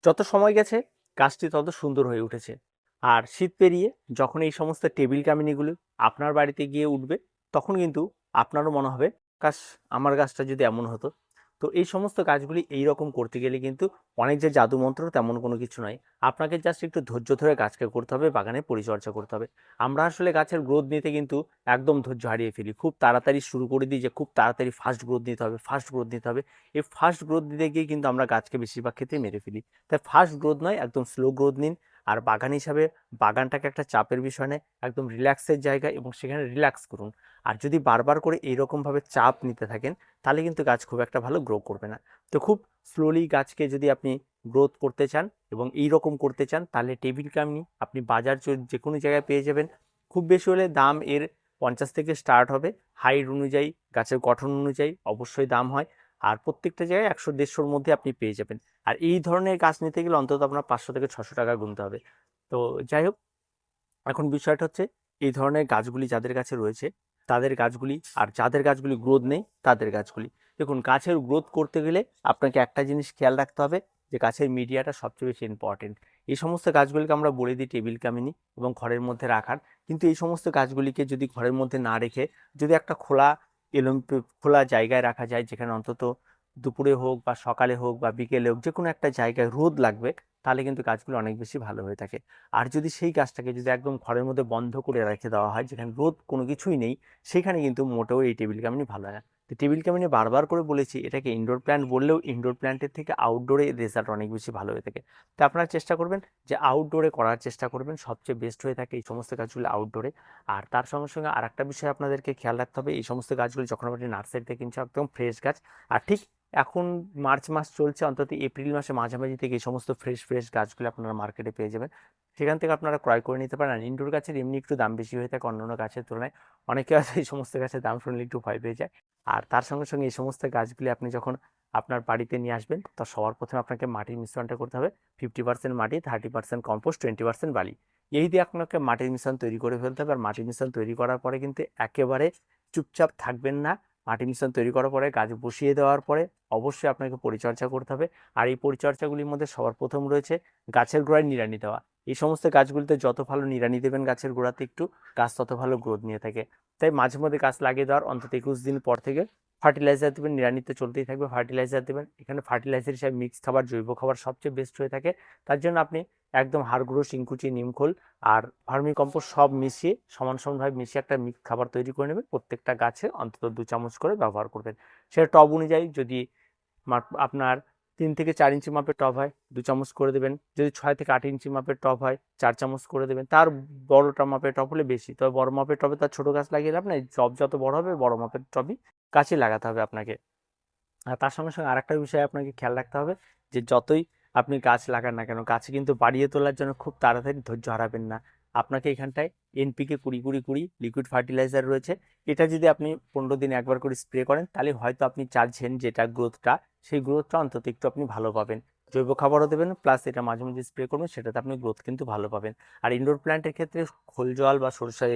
যত সময় গেছে গাছটি তত সুন্দর হয়ে উঠেছে। আর শীত পেরিয়ে যখন এই সমস্ত টেবিল কামিনীগুলো আপনার বাড়িতে গিয়ে উঠবে, তখন কিন্তু আপনারও মনে হবে, কাশ আমার গাছটা যদি এমন হতো। তো এই সমস্ত গাছগুলি এইরকম করতে গেলে কিন্তু অনেক যে জাদু মন্ত্র তেমন কোনো কিছু নয়। আপনাকে জাস্ট একটু ধৈর্য ধরে গাছকে করতে হবে, বাগানের পরিচর্যা করতে হবে। আমরা আসলে গাছের গ্রোথ নিতে কিন্তু একদম ধৈর্য হারিয়ে ফেলি, খুব তাড়াতাড়ি শুরু করে দিই যে খুব তাড়াতাড়ি ফাস্ট গ্রোথ নিতে হবে, ফাস্ট গ্রোথ নিতে হবে। এই ফাস্ট গ্রোথ দিতে গিয়ে কিন্তু আমরা গাছকে বেশিরভাগ ক্ষেত্রে মেরে ফেলি। তাই ফাস্ট গ্রোথ নয়, একদম স্লো গ্রোথ নিন। আর বাগান হিসাবে বাগানটাকে একটা চাপের বিষয় নয়, একদম রিল্যাক্সের জায়গা, এবং সেখানে রিল্যাক্স করুন। আর যদি বারবার করে এইরকমভাবে চাপ নিতে থাকেন, তাহলে কিন্তু গাছ খুব একটা ভালো গ্রো করবে না। তো খুব স্লোলি গাছকে যদি আপনি গ্রোথ করতে চান এবং এইরকম করতে চান, তাহলে টেবিল কামিনী আপনি বাজার যে কোনো জায়গায় পেয়ে যাবেন। খুব বেশি হলে দাম এর 50 থেকে স্টার্ট হবে। হাইট অনুযায়ী, গাছের গঠন অনুযায়ী অবশ্যই দাম হয়। আর প্রত্যেকটা জায়গায় 100-150-র মধ্যে আপনি পেয়ে যাবেন। আর এই ধরনের গাছ নিতে গেলে অন্তত আপনার 500 থেকে 600 টাকা গুনতে হবে। তো যাই হোক, এখন বিষয়টা হচ্ছে এই ধরনের গাছগুলি যাদের কাছে রয়েছে তাদের গাছগুলি, আর যাদের গাছগুলি গ্রোথ নেই তাদের গাছগুলি। দেখুন, গাছের গ্রোথ করতে গেলে আপনাকে একটা জিনিস খেয়াল রাখতে হবে, যে গাছের মিডিয়াটা সবচেয়ে বেশি ইম্পর্টেন্ট। এই সমস্ত গাছগুলিকে আমরা বলে দিই টেবিল কামিনী এবং ঘরের মধ্যে রাখার, কিন্তু এই সমস্ত গাছগুলিকে যদি ঘরের মধ্যে না রেখে যদি একটা খোলা জায়গায় রাখা যায়, যেখানে অন্তত দুপুরে হোক বা সকালে হোক বা বিকেলে হোক, যে কোনো একটা জায়গায় রোদ লাগবে, তাহলে কিন্তু গাছগুলো অনেক বেশি ভালো হয়ে থাকে। আর যদি সেই গাছটাকে যদি একদম ঘরের মধ্যে বন্ধ করে রেখে দেওয়া হয়, যেখানে রোদ কোনো কিছুই নেই, সেখানে কিন্তু মোটেও এই টেবিল কামিনী ভালো হয় না। তো টেবিল কামিনী বারবার করে বলেছি, এটাকে ইনডোর প্ল্যান্ট বললেও ইনডোর প্ল্যান্টের থেকে আউটডোরে রেজাল্ট অনেক বেশি ভালো হয়ে থাকে। তো আপনারা চেষ্টা করবেন যে আউটডোরে করার চেষ্টা করবেন, সবচেয়ে বেস্ট হয়ে থাকে এই সমস্ত গাছগুলো আউটডোরে। আর তার সঙ্গে সঙ্গে আর একটা বিষয় আপনাদেরকে খেয়াল রাখতে হবে, এই সমস্ত গাছগুলি যখন আপনি নার্সারিতে কিনছেন একদম ফ্রেশ গাছ। আর ঠিক এখন মার্চ মাস চলছে, অন্তত এপ্রিল মাসে মাঝামাঝি থেকে এই সমস্ত ফ্রেশ ফ্রেশ গাছগুলো আপনারা মার্কেটে পেয়ে যাবেন। সেখান থেকে আপনারা ক্রয় করে নিতে পারেন। আর ইনডোর গাছের এমনি একটু দাম বেশি হয়ে থাকে অন্যান্য গাছের তুলনায়। অনেকে আছে এই সমস্ত গাছের দাম শুনলে একটু ভয় পেয়ে যায়। আর তার সঙ্গে সঙ্গে এই সমস্ত গাছগুলি আপনি যখন আপনার বাড়িতে নিয়ে আসবেন, তো সবার প্রথমে আপনাকে মাটির মিশ্রণটা করতে হবে। 50% মাটি, 30% কম্পোস্ট, 20% বালি। এই দিয়ে আপনাকে মাটির মিশ্রণ তৈরি করে ফেলতে হবে। আর মাটির মিশ্রণ তৈরি করার পরে কিন্তু একেবারে চুপচাপ থাকবেন না। মাটির মিশ্রণ তৈরি করার পরে গাছ বসিয়ে দেওয়ার পরে অবশ্যই আপনাকে পরিচর্যা করতে হবে। আর এই পরিচর্যাগুলির মধ্যে সবার প্রথম রয়েছে গাছের গোড়ায় নিড়ানি দেওয়া। এই সমস্ত গাছগুলিতে যত ভালো নিড়ানি দেবেন গাছের গোড়াতে একটু, গাছ তত ভালো গ্রোথ নিয়ে থাকে। তাই মাঝে মধ্যে গাছ লাগিয়ে দেওয়ার অন্তত 21 দিন পর থেকে ফার্টিলাইজার দেবেন। নিড়ানি তো চলতেই থাকবে, ফার্টিলাইজার দেবেন। এখানে ফার্টিলাইজার হিসাবে মিক্স খাবার, জৈব খাবার সবচেয়ে বেস্ট হয়ে থাকে। তার জন্য আপনি একদম হাড় গুঁড়ো, শিংকুচি, নিমখোল আর ভার্মি কম্পোস্ট সব মিশিয়ে সমান সমানভাবে মিশিয়ে একটা মিক্স খাবার তৈরি করে নেবেন। প্রত্যেকটা গাছে অন্তত 2 চামচ করে ব্যবহার করবেন। সেটা টব অনুযায়ী, যদি আপনার 3 থেকে 4 ইঞ্চি মাপের টব হয় 2 চামচ করে দেবেন। যদি 6 থেকে 8 ইঞ্চি মাপের টব হয় 4 চামচ করে দেবেন। তার বড়টা মাপের টব হলে বেশি, তবে বড় মাপের টবে তার ছোট গাছ লাগিয়ে লাভ নাই। টব যত বড় হবে বড় মাপের টবই গাছই লাগাতে হবে আপনাকে। আর তার সঙ্গে সঙ্গে আরেকটা বিষয় আপনাকে খেয়াল রাখতে হবে, যে যতই আপনি গাছ লাগান না কেন, গাছে কিন্তু বাড়িয়ে তোলার জন্য খুব তাড়াতাড়ি ধৈর্য হারাবেন না। আপনাকে এখানটায় এনপিকে 20-20-20 লিকুইড ফার্টিলাইজার রয়েছে। এটা যদি আপনি 15 দিনে একবার করে স্প্রে করেন, তাহলে হয়তো আপনি চাচ্ছেন যেটা গ্রোথটা, সেই গ্রোথটা অন্তত একটু আপনি ভালো পাবেন। জৈব খাবারও দেবেন, প্লাস এটা মাঝে মাঝে স্প্রে করবেন, সেটাতে আপনি গ্রোথ কিন্তু ভালো পাবেন। আর ইনডোর প্ল্যান্টের ক্ষেত্রে খোল জল বা সরষে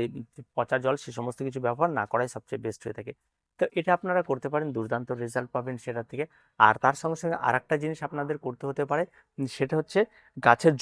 পচা জল সে সমস্ত কিছু ব্যবহার না করাই সবচেয়ে বেস্ট হয়ে থাকে। তো এটা আপনারা করতে পারেন, দুর্দান্ত রেজাল্ট পাবেন সেটা থেকে। আর তার সঙ্গে সঙ্গে আরেকটা জিনিস আপনাদের করতে হতে পারে, সেটা হচ্ছে গাছের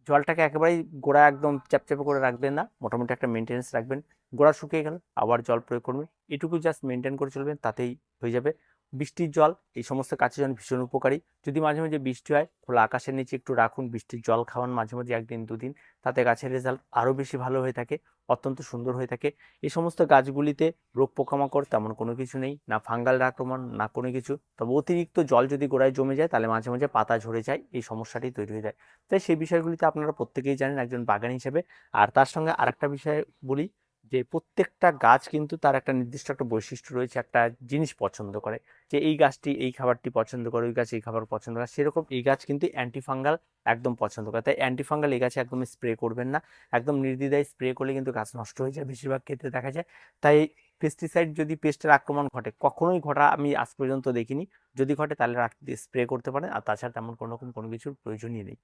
জলটাকে একেবারেই গোড়া একদম চ্যাপচ্যাপে করে রাখবেন না, মোটামুটি একটা মেনটেন্স রাখবেন। গোড়া শুকিয়ে গেল আবার জল প্রয়োগ করবেন, এটুকু জাস্ট মেনটেন করে চলবেন, তাতেই হয়ে যাবে। বৃষ্টির জল এই সমস্ত কাজের জন্য ভীষণ উপকারী। যদি মাঝে মাঝে বৃষ্টি হয়, খোলা আকাশের নিচে একটু রাখুন, বৃষ্টির জল খাওয়ান মাঝে মাঝে 1 দিন 2 দিন, তাতে গাছের রেজাল্ট আরও বেশি ভালো হয়ে থাকে, অত্যন্ত সুন্দর হয়ে থাকে। এই সমস্ত গাছগুলিতে রোগ পোকামাকড় তেমন কোনো কিছু নেই, না ফাঙ্গাল আক্রমণ, না কোনো কিছু। তবে অতিরিক্ত জল যদি গোড়ায় জমে যায়, তাহলে মাঝে মাঝে পাতা ঝরে যায়, এই সমস্যাটি তৈরি হয়ে যায়। তাই সেই বিষয়গুলিতে আপনারা প্রত্যেকেই জানেন একজন বাগান হিসেবে। আর তার সঙ্গে আরেকটা বিষয় বলি, যে প্রত্যেকটা গাছ কিন্তু তার একটা নির্দিষ্ট একটা বৈশিষ্ট্য রয়েছে, একটা জিনিস পছন্দ করে, যে এই গাছটি এই খাবারটি পছন্দ করে, ওই গাছ এই খাবার পছন্দ করে। সেরকম এই গাছ কিন্তু অ্যান্টিফাঙ্গাল একদম পছন্দ করে। তাই অ্যান্টিফাঙ্গাল এই গাছে একদম স্প্রে করবেন না। একদম নির্দ্বিধায় স্প্রে করলে কিন্তু গাছ নষ্ট হয়ে যায়, বেশিরভাগ ক্ষেত্রে দেখা যায়। তাই পেস্টিসাইড যদি পেস্টের আক্রমণ ঘটে, কখনোই ঘটা আমি আজ পর্যন্ত দেখিনি, যদি ঘটে তাহলে স্প্রে করতে পারেন। আর তাছাড়া তেমন কোনো রকম কোনো কিছুর প্রয়োজনই নেই।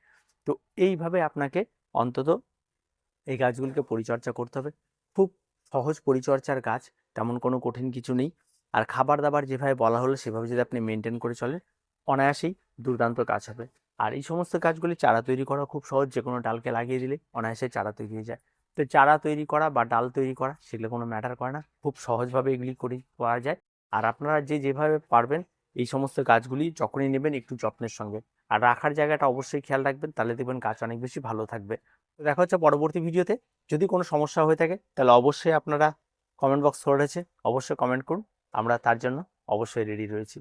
তো এইভাবে আপনাকে অন্তত এই গাছগুলিকে পরিচর্যা করতে হবে। খুব সহজ পরিচর্যার গাছ, তেমন কোনো কঠিন কিছু নেই। আর খাবার দাবার যেভাবে বলা হলো সেভাবে যদি আপনি মেনটেন করে চলেন, অনায়াসেই দুর্দান্ত গাছ হবে। আর এই সমস্ত গাছগুলি চারা তৈরি করা খুব সহজ, যে কোনো ডালকে লাগিয়ে দিলে অনায়াসে চারা তৈরি হয়ে যায়। তো চারা তৈরি করা বা ডাল তৈরি করা সেগুলো কোনো ম্যাটার করে না, খুব সহজভাবে এগুলি করা যায়। আর আপনারা যেভাবে পারবেন এই সমস্ত গাছগুলি যখনই নেবেন একটু যত্নের সঙ্গে, আর রাখার জায়গাটা অবশ্যই খেয়াল রাখবেন, তাহলে দেখবেন গাছ অনেক বেশি ভালো থাকবে। তো দেখা হচ্ছে পরবর্তী ভিডিওতে। যদি কোনো সমস্যা হয়ে থাকে তাহলে অবশ্যই আপনারা কমেন্ট বক্স রয়েছে, অবশ্যই কমেন্ট করুন, আমরা তার জন্য অবশ্যই রেডি রয়েছি।